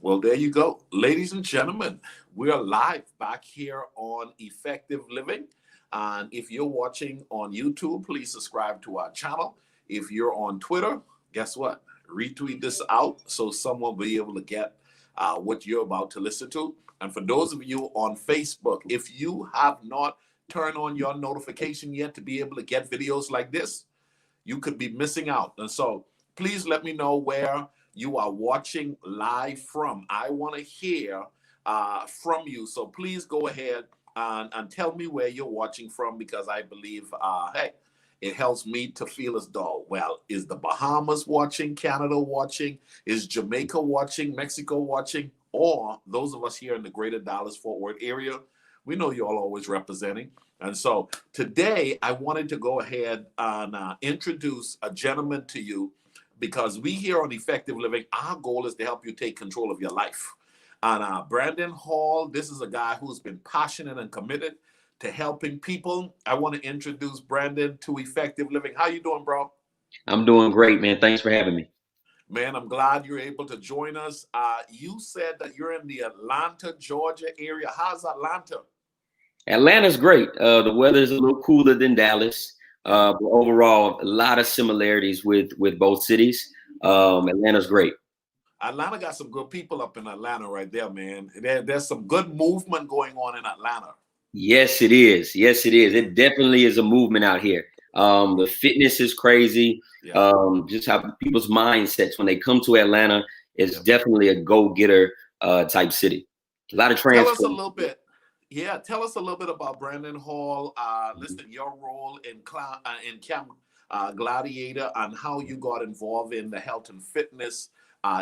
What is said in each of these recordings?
Well, there you go. Ladies and gentlemen, we are live back here on Effective Living. And if you're watching on YouTube, please subscribe to our channel. If you're on Twitter, guess what? Retweet this out so someone will be able to get what you're about to listen to. And for those of you on Facebook, if you have not turned on your notification yet to be able to get videos like this, you could be missing out. And so please let me know where you are watching live from. I want to hear from you. So please go ahead and tell me where you're watching from, because I believe, hey, it helps me to feel as though, well, is the Bahamas watching, Canada watching, is Jamaica watching, Mexico watching, or those of us here in the greater Dallas-Fort Worth area, we know you're all always representing. And so today I wanted to go ahead and introduce a gentleman to you, because we here on Effective Living, our goal is to help you take control of your life. And Brandon Hall, this is a guy who's been passionate and committed to helping people. I want to introduce Brandon to Effective Living. How you doing, bro? I'm doing great, man. Thanks for having me. Man, I'm glad you're able to join us. You said that you're in the Atlanta, Georgia area. How's Atlanta? Atlanta's great. The weather's a little cooler than Dallas. But overall, a lot of similarities with both cities. Atlanta's great. Atlanta got some good people up in Atlanta right there, man. There's some good movement going on in Atlanta. Yes, it is. Yes, it is. It definitely is a movement out here. The fitness is crazy. Yeah. Just how people's mindsets when they come to Atlanta, it's definitely a go-getter type city. A lot of Tell transfer. us a little bit. Yeah, tell us a little bit about Brandon Hall. Listen, your role in Camp Gladiator and how you got involved in the health and fitness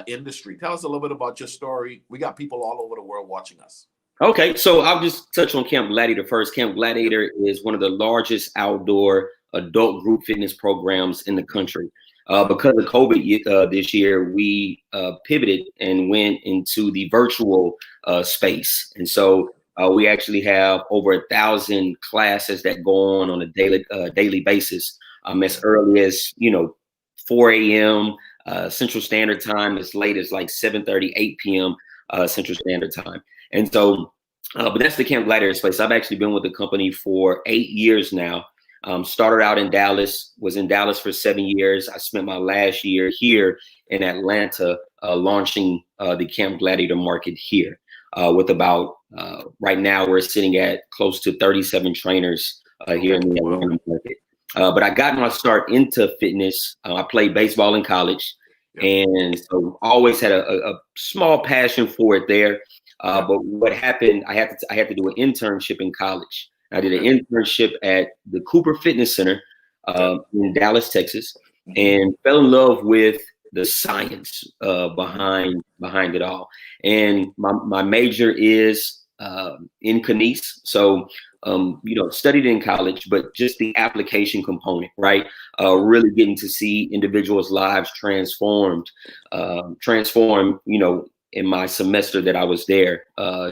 industry. Tell us a little bit about your story. We got people all over the world watching us. Okay, so I'll just touch on Camp Gladiator first. Camp Gladiator is one of the largest outdoor adult group fitness programs in the country. Because of COVID this year, we pivoted and went into the virtual space. And so we actually have over 1,000 classes that go on a daily basis, as early as 4 a.m. Central Standard Time, as late as like 7:30, 8 p.m. Central Standard Time. And so, but that's the Camp Gladiator space. I've actually been with the company for 8 years now. Started out in Dallas, was in Dallas for 7 years. I spent my last year here in Atlanta launching the Camp Gladiator market here with about, right now we're sitting at close to 37 trainers here in the Atlanta market. But I got my start into fitness. I played baseball in college, and so always had a small passion for it there. But what happened, I had to do an internship in college. I did an internship at the Cooper Fitness Center in Dallas, Texas, and fell in love with the science behind it all. And my major is in kinese. So, studied in college, but just the application component, right? Really getting to see individuals' lives transform, in my semester that I was there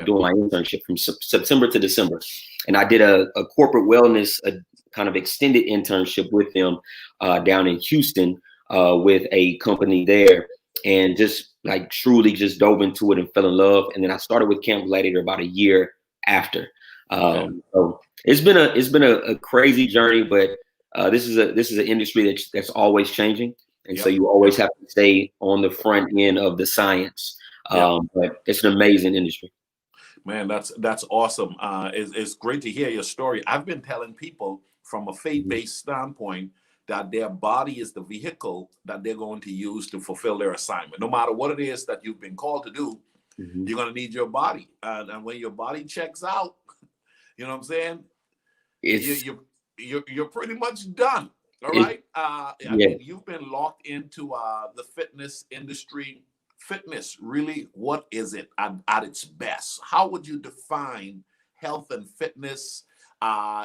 doing my internship from September to December. And I did a corporate wellness, a kind of extended internship with them down in Houston with a company there, and just like truly just dove into it and fell in love. And then I started with Camp Gladiator about a year after. So it's been a crazy journey, but this is an industry that's always changing, and so you always have to stay on the front end of the science. But it's an amazing industry. Man, that's awesome. It's great to hear your story. I've been telling people from a faith-based standpoint that their body is the vehicle that they're going to use to fulfill their assignment. No matter what it is that you've been called to do, you're going to need your body. And when your body checks out, you know what I'm saying? You're pretty much done. All right. I mean, you've been locked into the fitness industry. Fitness, really, what is it at its best? How would you define health and fitness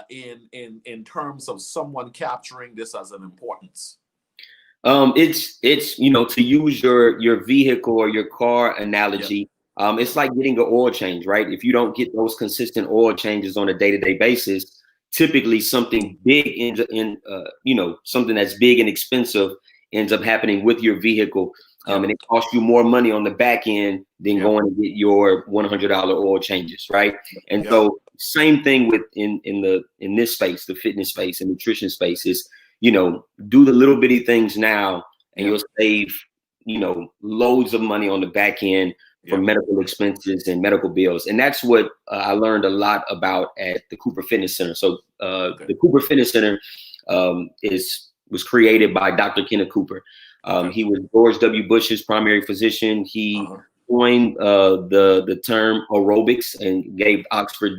in terms of someone capturing this as an importance? It's to use your vehicle or your car analogy. It's like getting an oil change, right? If you don't get those consistent oil changes on a day-to-day basis, typically something big something that's big and expensive ends up happening with your vehicle. And it costs you more money on the back end than going to get your $100 oil changes, right? And so same thing with in this space, the fitness space and nutrition space is, you know, do the little bitty things now and you'll save, you know, loads of money on the back end for medical expenses and medical bills. And that's what I learned a lot about at the Cooper Fitness Center. So the Cooper Fitness Center was created by Dr. Kenneth Cooper. He was George W. Bush's primary physician. He coined the term aerobics and gave Oxford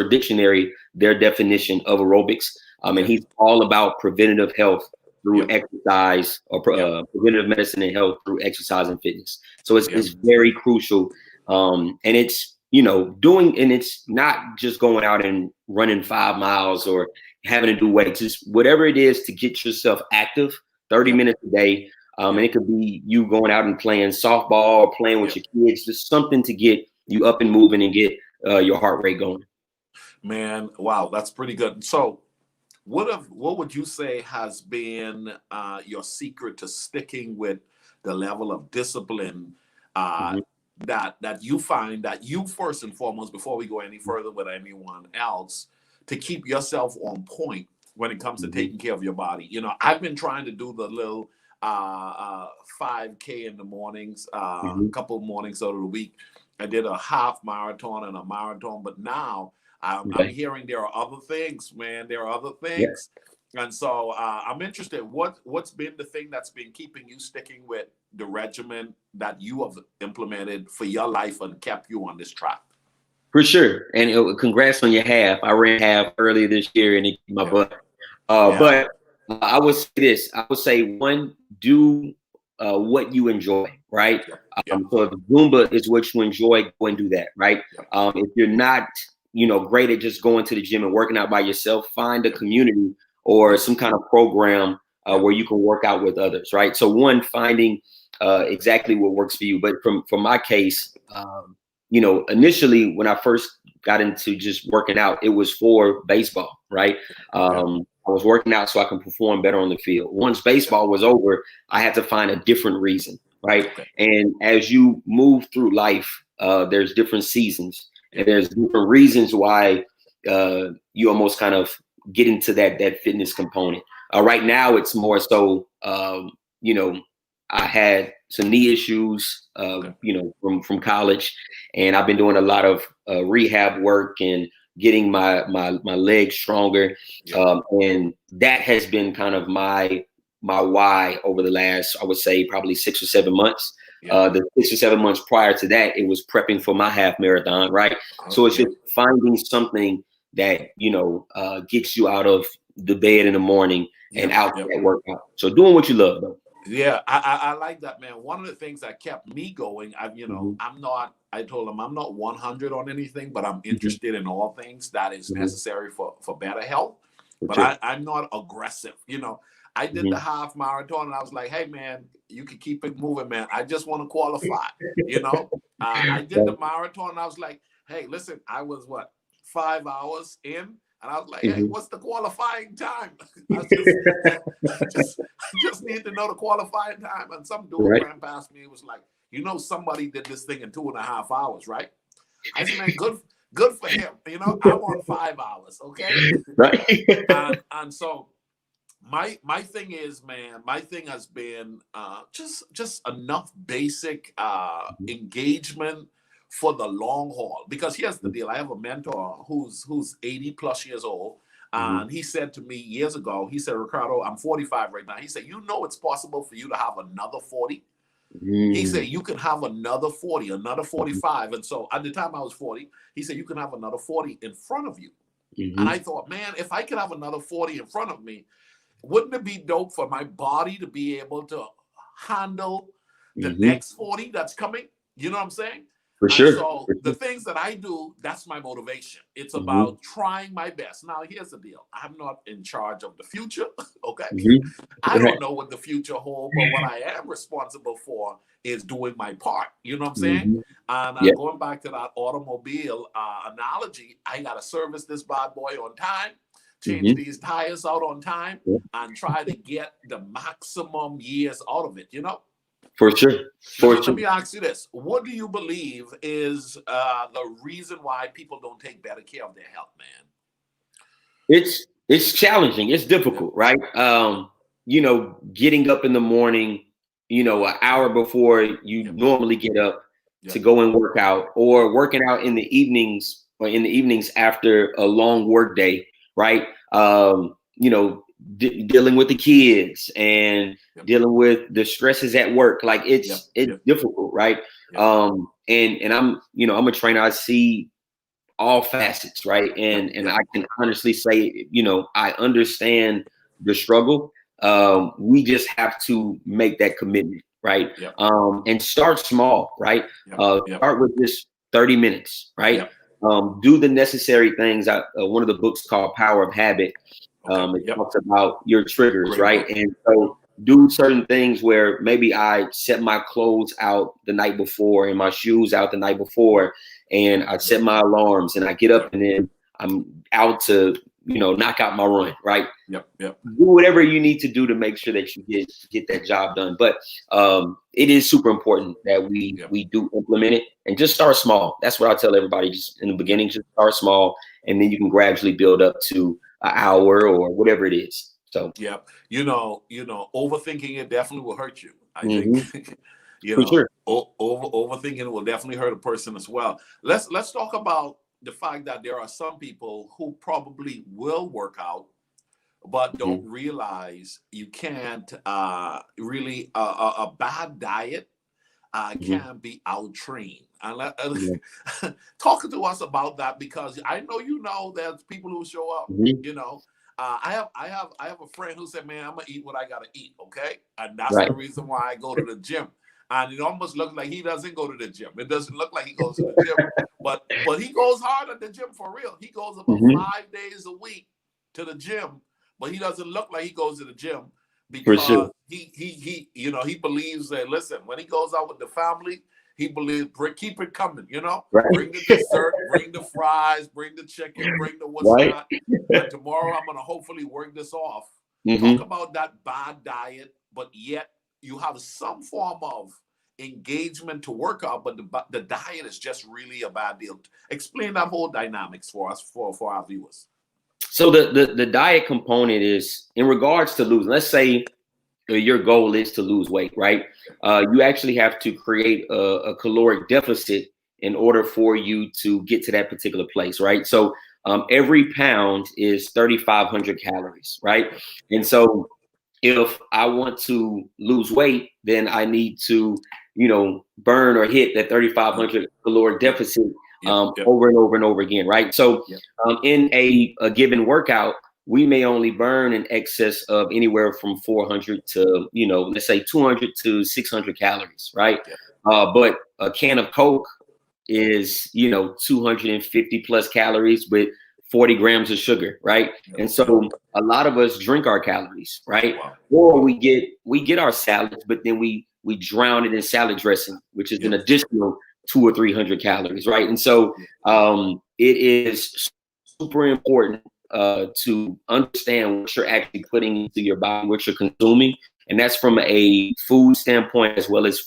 Dictionary their definition of aerobics. And he's all about preventative health through exercise, or preventative medicine and health through exercise and fitness. So it's very crucial. And it's, you know, and it's not just going out and running 5 miles or having to do weights. It's whatever it is to get yourself active, 30 minutes a day. And it could be you going out and playing softball or playing with your kids, just something to get you up and moving and get your heart rate going. Man, wow, that's pretty good. So what would you say has been your secret to sticking with the level of discipline that you find that you first and foremost, before we go any further with anyone else, to keep yourself on point when it comes to taking care of your body? You know, I've been trying to do the little 5K in the mornings, a couple of mornings out of the week. I did a half marathon and a marathon, but now I'm hearing there are other things, man. There are other things. And so I'm interested. What's been the thing that's been keeping you sticking with the regimen that you have implemented for your life and kept you on this track? For sure. And congrats on your half. I ran half earlier this year and it kicked my butt. But I would say this. I would say, one, do what you enjoy, right? So if Zumba is what you enjoy, go and do that, right? If you're not, you know, great at just going to the gym and working out by yourself, find a community or some kind of program where you can work out with others, right? So one, finding exactly what works for you. But from my case, you know, initially when I first got into just working out, it was for baseball, right? I was working out so I can perform better on the field. Once baseball was over, I had to find a different reason, right? And as you move through life, there's different seasons. And there's different reasons why you almost kind of get into that fitness component. Right now, it's more so, you know, I had some knee issues, you know, from college, and I've been doing a lot of rehab work and getting my legs stronger, and that has been kind of my why over the last, I would say, probably 6 or 7 months. The 6 or 7 months prior to that, it was prepping for my half marathon, right? So it's just finding something that, you know, gets you out of the bed in the morning and out to that workout. So doing what you love, though. Yeah, I like that, man. One of the things that kept me going, I told him I'm not 100 on anything, but I'm interested in all things that is necessary for better health. But I'm not aggressive. You know, I did the half marathon and I was like, hey, man, you can keep it moving, man. I just want to qualify. You know, I did the marathon and I was like, hey, listen, I was 5 hours in. And I was like, hey, what's the qualifying time? I just need to know the qualifying time. And some dude ran past me. It was like, you know, somebody did this thing in 2.5 hours, right? I said, man, good for him. You know, I want 5 hours, okay? Right. And so my thing is, man, my thing has been just enough basic engagement for the long haul. Because here's the deal. I have a mentor who's 80 plus years old. And he said to me years ago, he said, Ricardo, I'm 45 right now. He said, you know, it's possible for you to have another 40. He said, you can have another 40, another 45. And so at the time I was 40, he said, you can have another 40 in front of you. And I thought, man, if I could have another 40 in front of me, wouldn't it be dope for my body to be able to handle the next 40 that's coming? You know what I'm saying? For sure. So the things that I do, that's my motivation. It's about trying my best. Now, here's the deal. I'm not in charge of the future, okay? I don't know what the future holds, but what I am responsible for is doing my part. You know what I'm saying? And going back to that automobile analogy, I got to service this bad boy on time, change these tires out on time, and try to get the maximum years out of it, you know? For sure. For Let sure. me ask you this: what do you believe is the reason why people don't take better care of their health, man? It's challenging. It's Yeah, difficult, right? Getting up in the morning, an hour before you yeah, normally get up yeah, to go and work out, or working out in the evenings or in the evenings after a long work day, right? Dealing with the kids and yeah, dealing with the stresses at work. Like yeah, it's yeah, difficult, right? yeah, And I'm a trainer. I see all facets, right? yeah, And yeah, I can honestly say, I understand the struggle. We just have to make that commitment, right? yeah, And start small, right? yeah, yeah, Start with just 30 minutes, right? yeah. Do the necessary things. One of the books called Power of Habit. Okay, It yep, talks about your triggers, great right? book. And so do certain things where maybe I set my clothes out the night before and my shoes out the night before, and I set my alarms and I get up Yep, and then I'm out to, knock out my run, right? yep, yep, Do whatever you need to do to make sure that you get that job done. But it is super important that we yep, we do implement it and just start small. That's what I tell everybody. Just in the yep, beginning, just start small, and then you can gradually build up to an hour or whatever it is. So, yep. Overthinking it definitely will hurt you. I think, mhm, for sure. overthinking will definitely hurt a person as well. Let's talk about the fact that there are some people who probably will work out but don't Mhm, realize you can't really a bad diet mhm, can be out trained. And yeah, talk to us about that because I know there's people who show up. mhm, You know, I have a friend who said, "Man, I'm gonna eat what I gotta eat." Okay, and that's right. the reason why I go to the gym. And it almost looks like he doesn't go to the gym. It doesn't look like he goes to the gym, but he goes hard at the gym for real. He goes about Mhm, 5 days a week to the gym, but he doesn't look like he goes to the gym for because sure. he believes that, listen, when he goes out with the family, he believes keep it coming, Right. bring the dessert, bring the fries, bring the chicken, bring the what's Right. not, and tomorrow I'm gonna hopefully work this off. Talk Hmm. about that bad diet, but yet you have some form of engagement to work out, but the diet is just really a bad deal. Explain that whole dynamics for us, for our viewers. So the diet component is in regards to losing. Let's say your goal is to lose weight, right? You actually have to create a caloric deficit in order for you to get to that particular place, right? So every pound is 3,500 calories, right? And so if I want to lose weight, then I need to, burn or hit that Yep, 3,500 caloric yep, deficit yep, yep, over and over and over again, right? So yep, in a given workout, we may only burn in excess of anywhere from 400 to, let's say 200 to 600 calories, right? yep, But a can of Coke is 250 plus calories with 40 grams of sugar, right? yep, And yep. so a lot of us drink our calories, right? Wow. Or we get our salads, but then we drown it in salad dressing, which is an Yep, additional 200 or 300 calories, right? And so yep, it is super important to understand what you're actually putting into your body, what you're consuming, and that's from a food standpoint as well as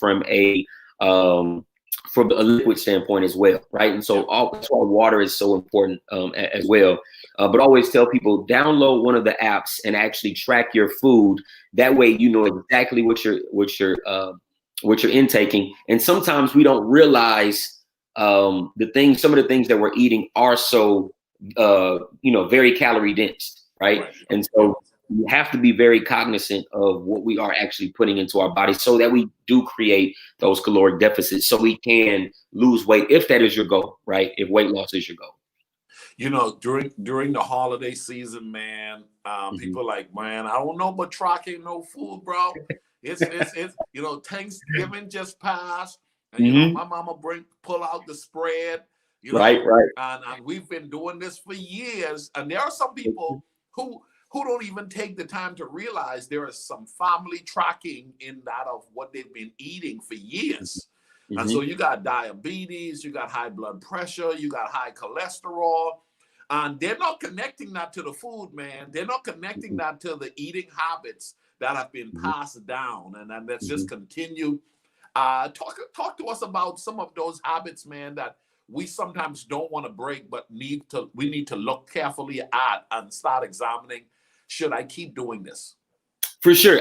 um, from a liquid standpoint as well, right? And so yep, that's why water is so important as well. But always tell people download one of the apps and actually track your food. That way, you know exactly what you're intaking. And sometimes we don't realize some of the things that we're eating are so very calorie dense, right? right. Yep, And yep. so you have to be very cognizant of what we are actually putting into our body so that we do create those caloric deficits so we can lose weight if that is your goal, right? If weight loss is your goal. During the holiday season, man, Hmm. people like, man, I don't know, but tracking no food, bro. It's Thanksgiving just passed, and Hmm. my mama pull out the spread, Right, right. and we've been doing this for years. And there are some people who don't even take the time to realize there is some family tracking in that of what they've been eating for years. And so Hmm. you got diabetes, you got high blood pressure, you got high cholesterol, and they're not connecting that to the food, man. They're not connecting Hmm. that to the eating habits that have been Hmm. passed down, and that's just Hmm. continue. Talk to us about some of those habits, man, that we sometimes don't want to break, but we need to look carefully at and start examining. Should I keep doing this? For sure.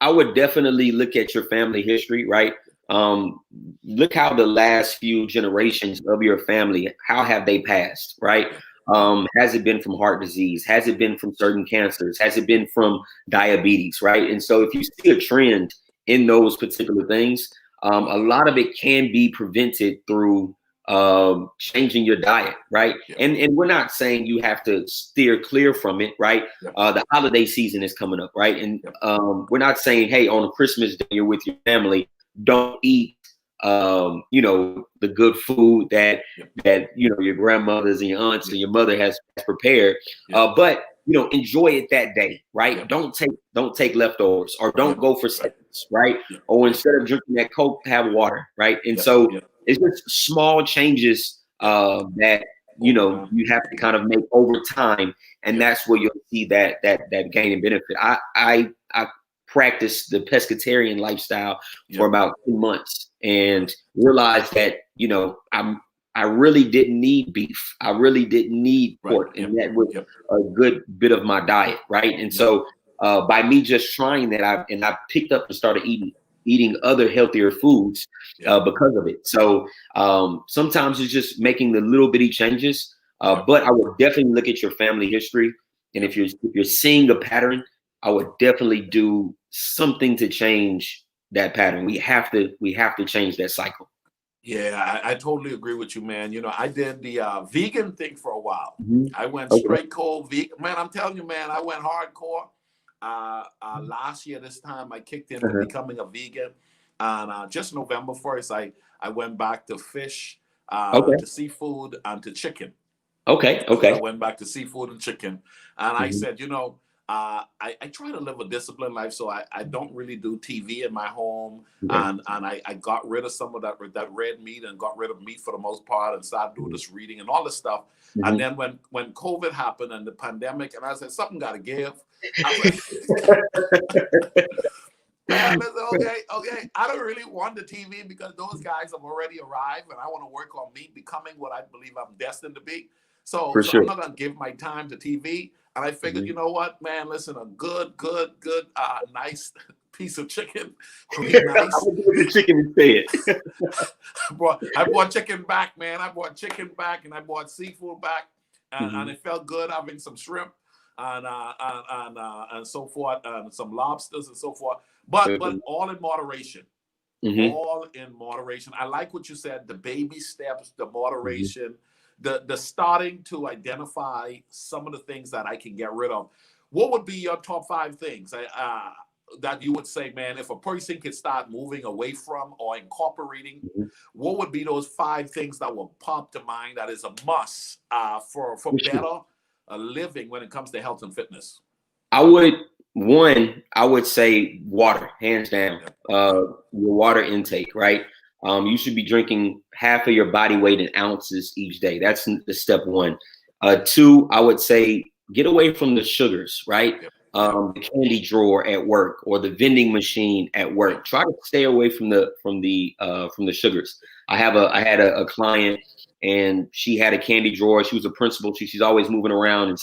I would definitely look at your family history, right? Look how the last few generations of your family, how have they passed, right? Has it been from heart disease? Has it been from certain cancers? Has it been from diabetes, right? And so if you see a trend in those particular things, a lot of it can be prevented through changing your diet, right? And we're not saying you have to steer clear from it, right? The holiday season is coming up, right? And we're not saying, hey, on a Christmas day you're with your family, don't eat the good food that your grandmothers and your aunts and your mother has prepared, but enjoy it that day, right? Don't take leftovers, or don't go for seconds, right? Or instead of drinking that Coke, have water, right? And so it's just small changes that you have to kind of make over time, and that's where you'll see that gain and benefit. I practiced the pescatarian lifestyle for about 2 months and realized that I really didn't need beef. I really didn't need pork, and that was a good bit of my diet, right? And so by me just trying that, I picked up and started eating other healthier foods because of it. So sometimes it's just making the little bitty changes, but I would definitely look at your family history, and if you're seeing a pattern, I would definitely do something to change that pattern. We have to change that cycle. Yeah, I totally agree with you, man. I did the vegan thing for a while. I went straight cold vegan. Man, I'm telling you, man, I went hardcore. Last year, this time, I kicked into becoming a vegan. And just November 1st, I went back to fish, to seafood, and to chicken. Okay. So I went back to seafood and chicken. And I said, I try to live a disciplined life, so I don't really do TV in my home, and I got rid of some of that red meat and got rid of meat for the most part, and started doing this reading and all this stuff. And then when COVID happened and the pandemic, and I said something got to give. Man, listen, okay. I don't really want the TV because those guys have already arrived, and I want to work on me becoming what I believe I'm destined to be. So I'm not gonna give my time to TV. And I figured, you know what, man, listen, a good, nice piece of chicken would be nice. The chicken instead. I bought chicken back, man. I bought chicken back, and I bought seafood back, and it felt good having some shrimp and so forth, and some lobsters and so forth. But all in moderation. All in moderation. I like what you said, the baby steps, the moderation. The starting to identify some of the things that I can get rid of. What would be your top 5 things that you would say, man, if a person could start moving away from or incorporating, what would be those 5 things that will pop to mind that is a must for better living when it comes to health and fitness? I would say water, hands down. Your water intake, right? You should be drinking half of your body weight in ounces each day. That's the step 1. 2, I would say get away from the sugars, right? The candy drawer at work or the vending machine at work. Try to stay away from the sugars. I had a client, and she had a candy drawer. She was a principal. She's always moving around,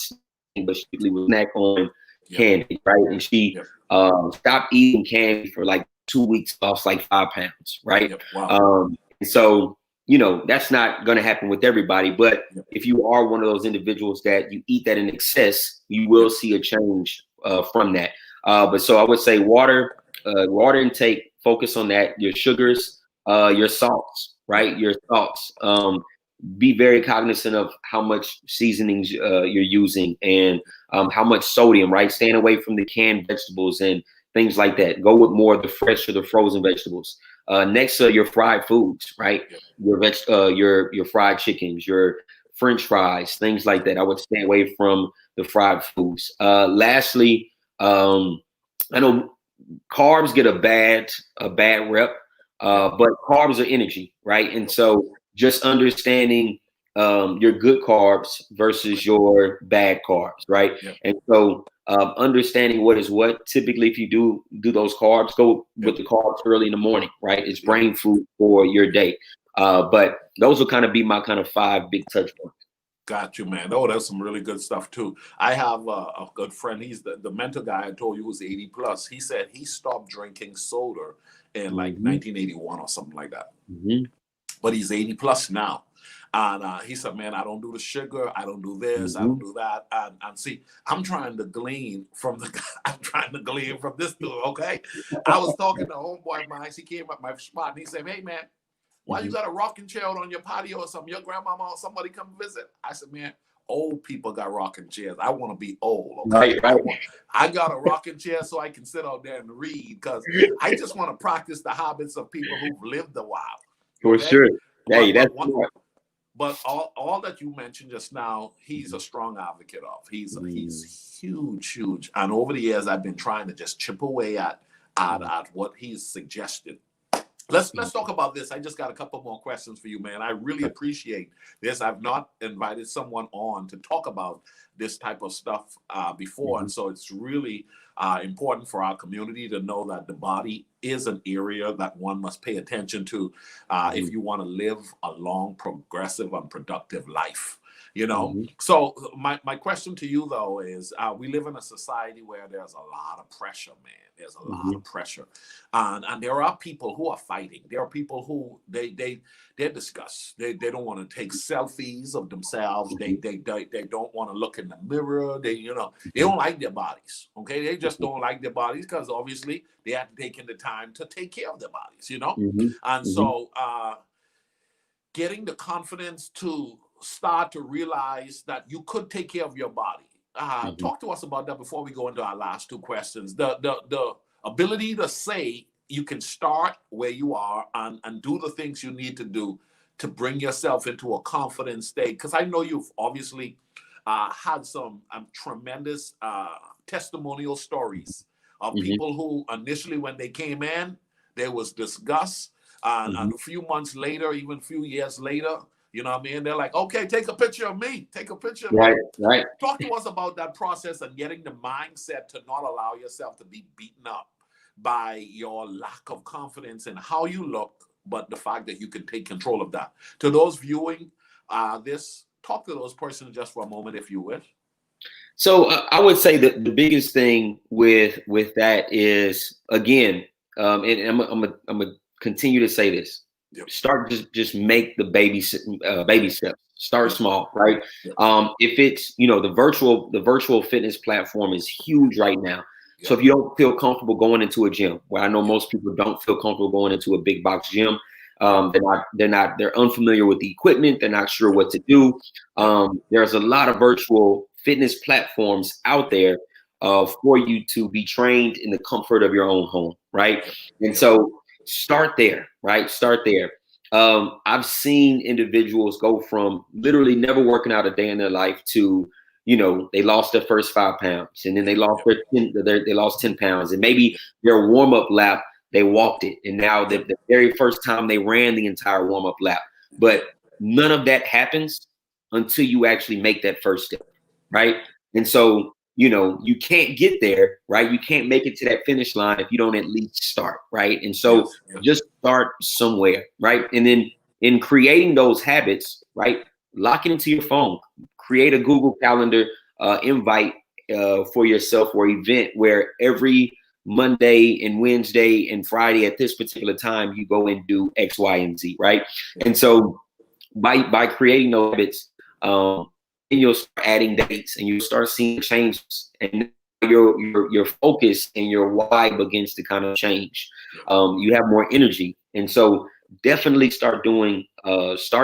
but she would snack on candy, right? And she stopped eating candy for like 2 weeks, lost like 5 pounds, right? And so, that's not going to happen with everybody. But if you are one of those individuals that you eat that in excess, you will see a change from that. But so I would say water intake, focus on that. Your sugars, your salts, right? Your salts. Be very cognizant of how much seasonings you're using and how much sodium, right? Staying away from the canned vegetables and things like that. Go with more of the fresh or the frozen vegetables. Next are your fried foods, right? Your fried chickens, your French fries, things like that. I would stay away from the fried foods. Lastly, I know carbs get a bad rep, but carbs are energy, right? And so just understanding your good carbs versus your bad carbs, right? And so understanding what is what. Typically, if you do those carbs, go with the carbs early in the morning, right? It's brain food for your day. But those will kind of be my kind of 5 big touch points. Got you, man. Oh, that's some really good stuff too. I have a good friend. He's the mentor guy I told you was 80 plus. He said he stopped drinking soda in like 1981 or something like that. But he's 80 plus now. And he said, man, I don't do the sugar. I don't do this. I don't do that. And see, I'm trying to glean from the guy. I'm trying to glean from this dude, okay? I was talking to homeboy of mine. He came up my spot and he said, hey, man, why you got a rocking chair out on your patio or something? Your grandmama or somebody come visit? I said, man, old people got rocking chairs. I want to be old, okay? Right. I got a rocking chair so I can sit out there and read because I just want to practice the habits of people who've lived a while. For sure. Hey, But all that you mentioned just now, he's a strong advocate of. He's huge. And over the years, I've been trying to just chip away at what he's suggested. Let's talk about this. I just got a couple more questions for you, man. I really appreciate this. I've not invited someone on to talk about this type of stuff before. And so it's really important for our community to know that the body is an area that one must pay attention to if you want to live a long, progressive, and productive life. You know, so my question to you, though, is we live in a society where there's a lot of pressure, man. There's a lot of pressure. And there are people who are fighting. There are people who they're disgusted. They don't want to take selfies of themselves. They don't want to look in the mirror. They don't like their bodies. Okay. They just don't like their bodies because obviously they haven't taken the time to take care of their bodies, you know? And so getting the confidence to start to realize that you could take care of your body. Talk to us about that before we go into our last 2 questions. The ability to say you can start where you are and do the things you need to do to bring yourself into a confident state. Because I know you've obviously had some tremendous testimonial stories of people who initially, when they came in, there was disgust. And a few months later, even a few years later, you know what I mean? They're like, okay, take a picture of me. Take a picture of me. Right. Talk to us about that process and getting the mindset to not allow yourself to be beaten up by your lack of confidence in how you look, but the fact that you can take control of that. To those viewing this, talk to those persons just for a moment, if you wish. So I would say that the biggest thing with that is, again, and I'm gonna continue to say this. Start just make the baby steps. Start small, right? If it's the virtual fitness platform is huge right now. So if you don't feel comfortable going into a gym, where I know most people don't feel comfortable going into a big box gym, they're unfamiliar with the equipment, they're not sure what to do. There's a lot of virtual fitness platforms out there for you to be trained in the comfort of your own home, right? And so start there, right? Start there. I've seen individuals go from literally never working out a day in their life to, they lost their first 5 pounds, and then they lost they lost 10 pounds, and maybe their warm-up lap, they walked it. And now the very first time they ran the entire warm-up lap, but none of that happens until you actually make that first step, right? And so, you can't get there, right? You can't make it to that finish line if you don't at least start, right? And so just start somewhere, right? And then in creating those habits, right, lock it into your phone. Create a Google Calendar invite for yourself or event where every Monday and Wednesday and Friday at this particular time, you go and do X, Y, and Z, right? And so by creating those habits, and you'll start adding dates and you'll start seeing changes, and your focus and your why begins to kind of change. You have more energy. And so definitely start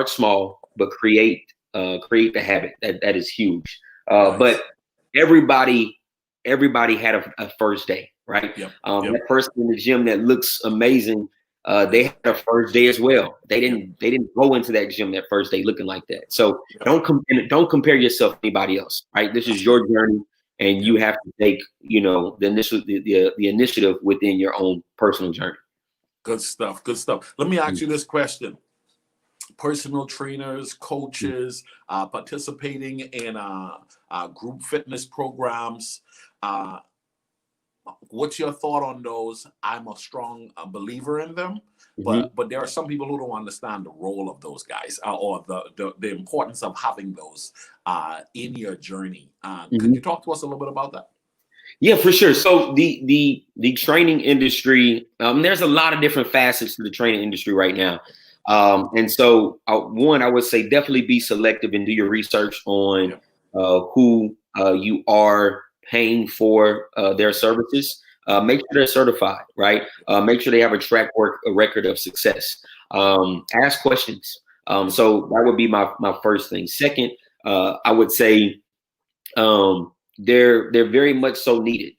small, but create the habit. That is huge. But everybody had a first day, right? That person in the gym that looks amazing, they had a first day as well. They didn't go into that gym that first day looking like that. So don't compare yourself to anybody else, right? This is your journey, and you have to take, the initiative within your own personal journey. Good stuff. Let me ask you this question. Personal trainers, coaches, participating in group fitness programs. Uh, what's your thought on those? I'm a strong believer in them, but there are some people who don't understand the role of those guys, or the importance of having those in your journey. Could you talk to us a little bit about that? Yeah, for sure. So the training industry, there's a lot of different facets to the training industry right now. And so one, I would say definitely be selective and do your research on who you are paying for their services. Make sure they're certified, right? Make sure they have a record of success. Ask questions. So that would be my first thing. Second, I would say they're very much so needed.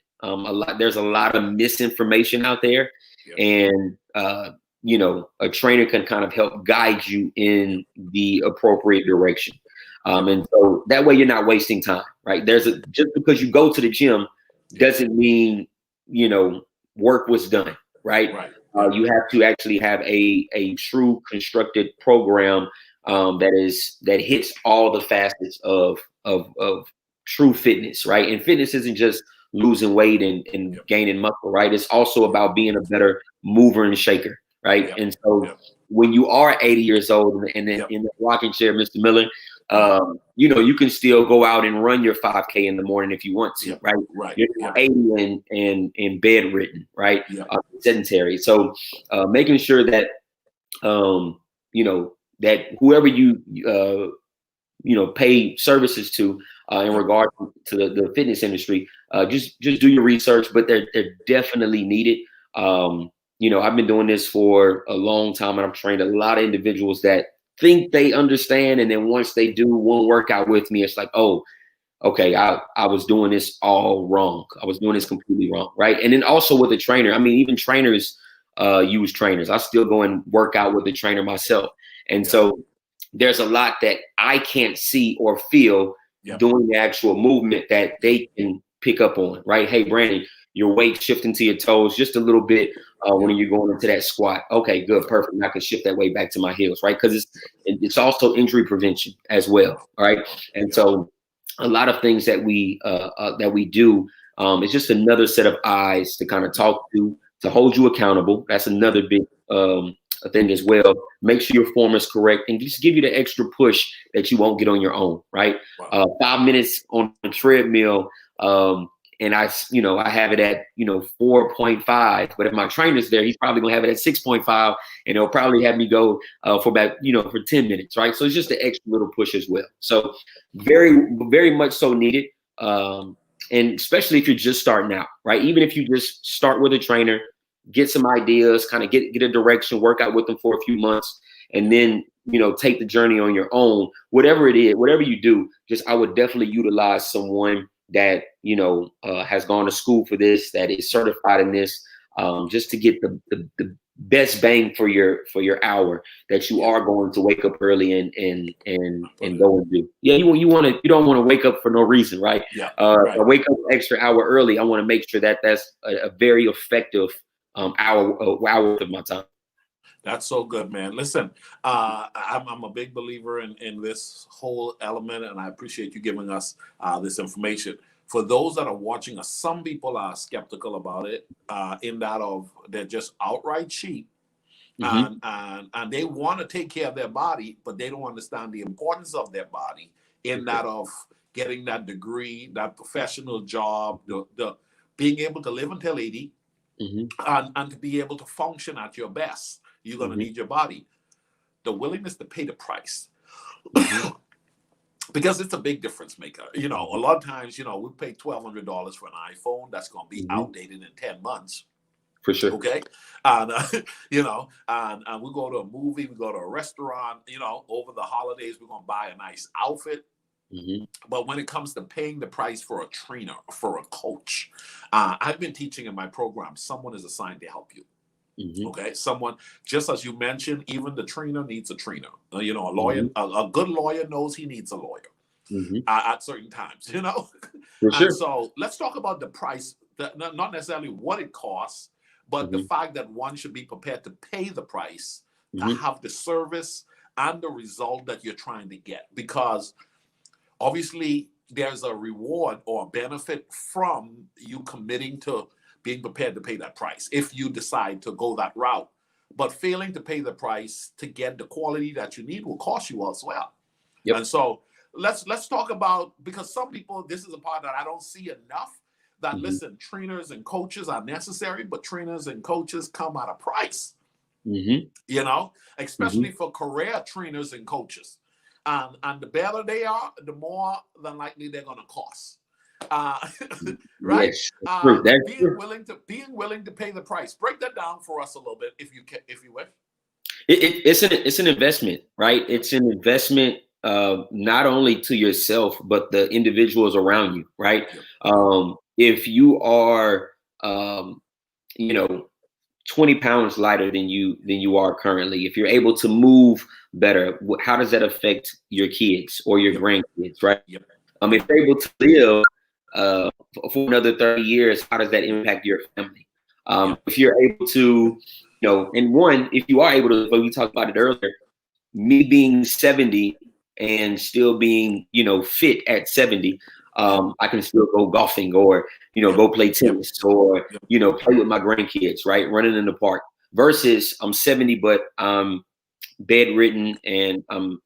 There's a lot of misinformation out there, and a trainer can kind of help guide you in the appropriate direction. And so that way you're not wasting time, right? Just because you go to the gym doesn't mean, work was done, right? You have to actually have a true constructed program that hits all the facets of true fitness, right? And fitness isn't just losing weight and gaining muscle, right? It's also about being a better mover and shaker, right? And so when you are 80 years old and then in the rocking chair, Mr. Miller, you can still go out and run your 5K in the morning if you want to, right? You're not 80 and bedridden, right? Sedentary. So making sure that that whoever you pay services to in regard to the fitness industry, just do your research, but they're definitely needed. I've been doing this for a long time, and I've trained a lot of individuals that think they understand, and then once they do one workout with me, it's like, oh, okay, I was doing this all wrong. I was doing this completely wrong, right? And then also with a trainer, I mean, even trainers use trainers. I still go and work out with a trainer myself, and so there's a lot that I can't see or feel doing the actual movement that they can pick up on, right? Hey, Brandon, your weight shifting to your toes just a little bit when you're going into that squat. Okay, good, perfect. I can shift that weight back to my heels, right? Because it's also injury prevention as well, right? And so a lot of things that we do, it's just another set of eyes to kind of talk to hold you accountable. That's another big thing as well. Make sure your form is correct and just give you the extra push that you won't get on your own, right? 5 minutes on a treadmill, and I have it at 4.5, but if my trainer's there, he's probably gonna have it at 6.5, and he'll probably have me go for about for 10 minutes, right? So it's just an extra little push as well. So very, very much so needed, and especially if you're just starting out, right? Even if you just start with a trainer, get some ideas, kind of get a direction, work out with them for a few months, and then take the journey on your own. Whatever it is, whatever you do, I would definitely utilize someone that has gone to school for this, that is certified in this, just to get the best bang for your hour that you are going to wake up early and go and do. Yeah, you don't want to wake up for no reason, right? I wake up an extra hour early. I want to make sure that that's a very effective hour of my time. That's so good, man. Listen, I'm a big believer in this whole element, and I appreciate you giving us this information. For those that are watching us, some people are skeptical about it, in that of they're just outright cheap, and they want to take care of their body, but they don't understand the importance of their body in that of getting that degree, that professional job, the being able to live until 80, and to be able to function at your best. You're going to need your body. The willingness to pay the price. Because it's a big difference maker. A lot of times, we pay $1,200 for an iPhone that's going to be outdated in 10 months. For sure. Okay. And, and we go to a movie, we go to a restaurant, over the holidays, we're going to buy a nice outfit. But when it comes to paying the price for a trainer, for a coach, I've been teaching in my program, someone is assigned to help you. Okay, someone, just as you mentioned, even the trainer needs a trainer. A lawyer, a good lawyer knows he needs a lawyer at certain times. For sure. And so let's talk about the price. Not necessarily what it costs, but the fact that one should be prepared to pay the price to have the service and the result that you're trying to get. Because obviously, there's a reward or a benefit from you committing to being prepared to pay that price if you decide to go that route. But failing to pay the price to get the quality that you need will cost you as well. Yep. And so let's talk about, because some people, this is a part that I don't see enough, that listen, trainers and coaches are necessary, but trainers and coaches come at a price, you know, especially for career trainers and coaches. And the better they are, the more than likely they're going to cost. Right? Yes, being willing to pay the price. Break that down for us a little bit, if you wish. It's an investment, right? It's an investment not only to yourself but the individuals around you, right? If you are, 20 pounds lighter than you are currently, if you're able to move better, how does that affect your kids or your grandkids, right? If you're able to live for another 30 years, how does that impact your family? If you're able to, if you are able to, but we talked about it earlier, me being 70 and still being, fit at 70, I can still go golfing or, go play tennis or, play with my grandkids, right? Running in the park, versus I'm 70, but I'm bedridden and I'm,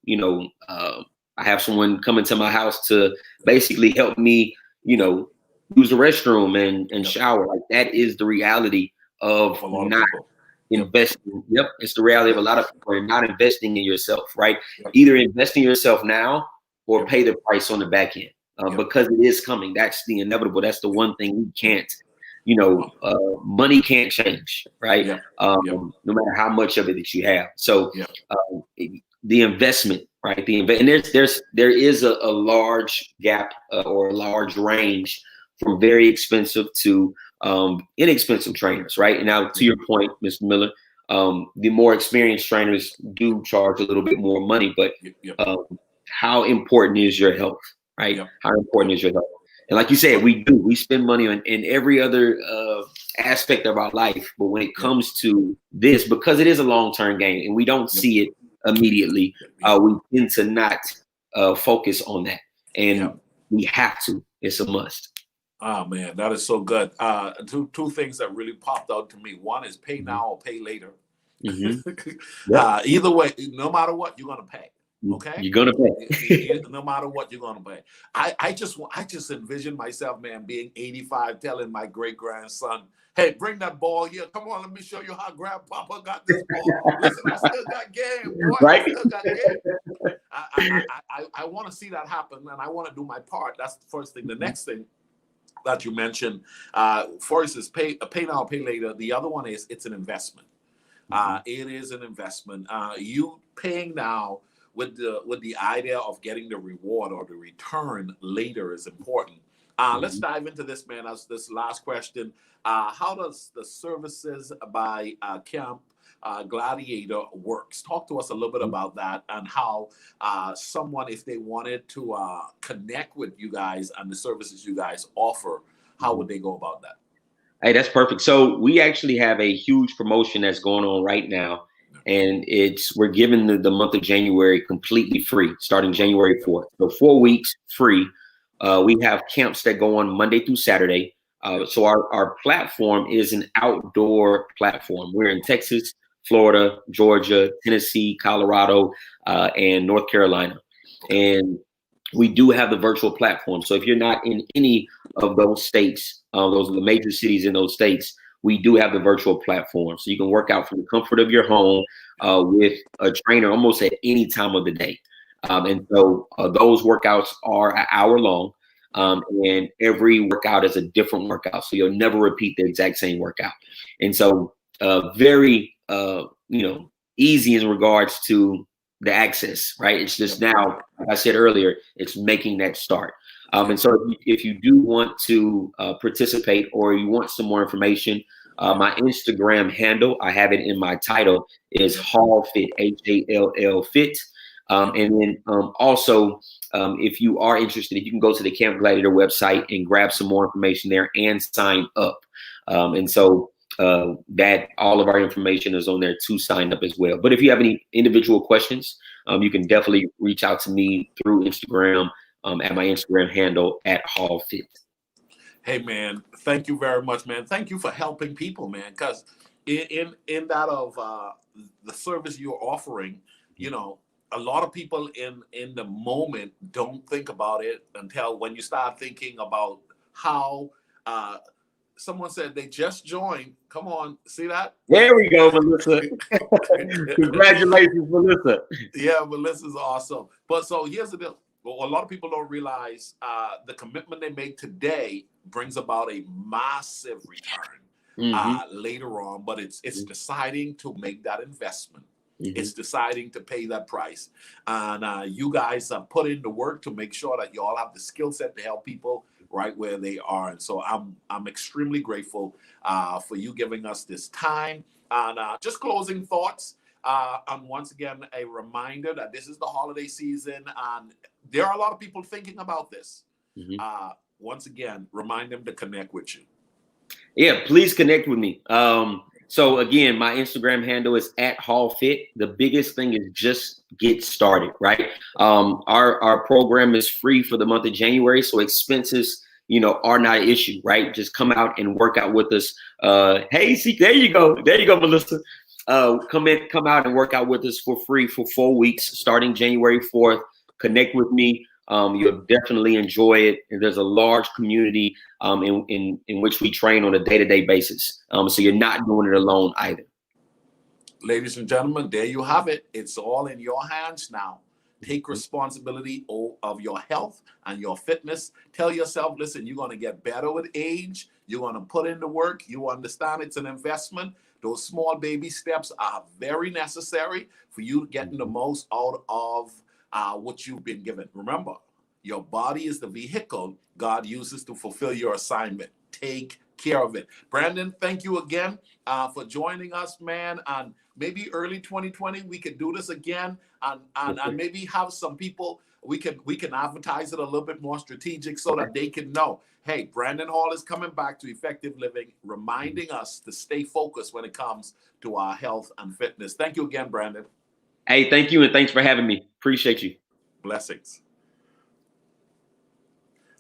I have someone come into my house to basically help me, use the restroom and shower. Like, that is the reality of not investing. It's the reality of a lot of people are not investing in yourself, right? Either invest in yourself now or pay the price on the back end, because it is coming. That's the inevitable. That's the one thing we can't, money can't change, right? No matter how much of it that you have. So the investment, right? And there is a large gap or a large range from very expensive to inexpensive trainers, right? And now, to your point, Mr. Miller, the more experienced trainers do charge a little bit more money, but how important is your health, right? How important is your health? And like you said, we spend money in every other aspect of our life, but when it comes to this, because it is a long-term game and we don't see it immediately, we tend to not focus on that, and we have to. It's a must. Oh man, that is so good. Two things that really popped out to me. One is pay now or pay later. Either way, no matter what, you're gonna pay. Okay, you're gonna pay. No matter what, you're gonna pay. I just envision myself, man, being 85, telling my great grandson, "Hey, bring that ball here. Come on, let me show you how Grandpapa got this ball. Listen, I still got game, boy. Right? I still got game." I want to see that happen, and I want to do my part. That's the first thing. The next thing that you mentioned, first is pay now, pay later. The other one is it's an investment. It is an investment. You paying now with the idea of getting the reward or the return later is important. Let's dive into this, man. As this last question, how does the services by Camp Gladiator works? Talk to us a little bit about that, and how someone, if they wanted to connect with you guys and the services you guys offer, how would they go about that? Hey, that's perfect. So we actually have a huge promotion that's going on right now, and we're giving the month of January completely free, starting January 4th. So 4 weeks free. We have camps that go on Monday through Saturday. So our platform is an outdoor platform. We're in Texas, Florida, Georgia, Tennessee, Colorado, and North Carolina. And we do have the virtual platform. So if you're not in any of those states, those are the major cities in those states, we do have the virtual platform. So you can work out from the comfort of your home with a trainer almost at any time of the day. And so those workouts are an hour long, and every workout is a different workout. So you'll never repeat the exact same workout. And so very, easy in regards to the access, right? It's just now, like I said earlier, it's making that start. And so if you do want to participate or you want some more information, my Instagram handle, I have it in my title, is HallFit, HALL Fit. And then also, if you are interested, you can go to the Camp Gladiator website and grab some more information there and sign up. And so that all of our information is on there to sign up as well. But if you have any individual questions, you can definitely reach out to me through Instagram at my Instagram handle at HallFit. Hey man, thank you very much, man. Thank you for helping people, man. Because in that of the service you're offering, you know, a lot of people in the moment don't think about it until when you start thinking about how. Someone said they just joined. Come on, see that? There we go, Melissa. Congratulations, Melissa. Yeah, Melissa's awesome. But so here's the deal. Well, a lot of people don't realize the commitment they make today brings about a massive return later on. But it's deciding to make that investment. It's deciding to pay that price. And you guys have put in the work to make sure that you all have the skill set to help people right where they are. And so I'm extremely grateful for you giving us this time. And just closing thoughts. And once again, a reminder that this is the holiday season, and there are a lot of people thinking about this. Once again, remind them to connect with you. Yeah, please connect with me. So again, my Instagram handle is at HallFit. The biggest thing is just get started, right? Our program is free for the month of January, so expenses, you know, are not an issue, right? Just come out and work out with us. Hey, see, there you go, Melissa. Come out and work out with us for free for 4 weeks, starting January 4th. Connect with me. You'll definitely enjoy it. And there's a large community in which we train on a day-to-day basis. So you're not doing it alone either. Ladies and gentlemen, there you have it. It's all in your hands now. Take responsibility of your health and your fitness. Tell yourself, listen, you're going to get better with age. You're going to put in the work. You understand it's an investment. Those small baby steps are very necessary for you getting the most out of what you've been given. Remember, your body is the vehicle God uses to fulfill your assignment. Take care of it. Brandon, thank you again for joining us, man. And maybe early 2020, we could do this again and maybe have some people, we can advertise it a little bit more strategic so that they can know, hey, Brandon Hall is coming back to Effective Living, reminding us to stay focused when it comes to our health and fitness. Thank you again, Brandon. Hey, thank you. And thanks for having me. Appreciate you. Blessings.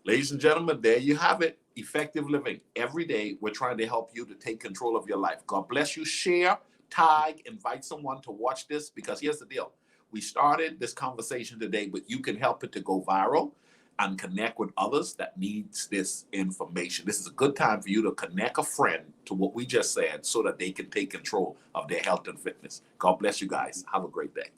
Ladies and gentlemen, there you have it. Effective Living. Every day, we're trying to help you to take control of your life. God bless you. Share, tag, invite someone to watch this, because here's the deal. We started this conversation today, but you can help it to go viral and connect with others that needs this information. This is a good time for you to connect a friend to what we just said so that they can take control of their health and fitness. God bless you guys. Have a great day.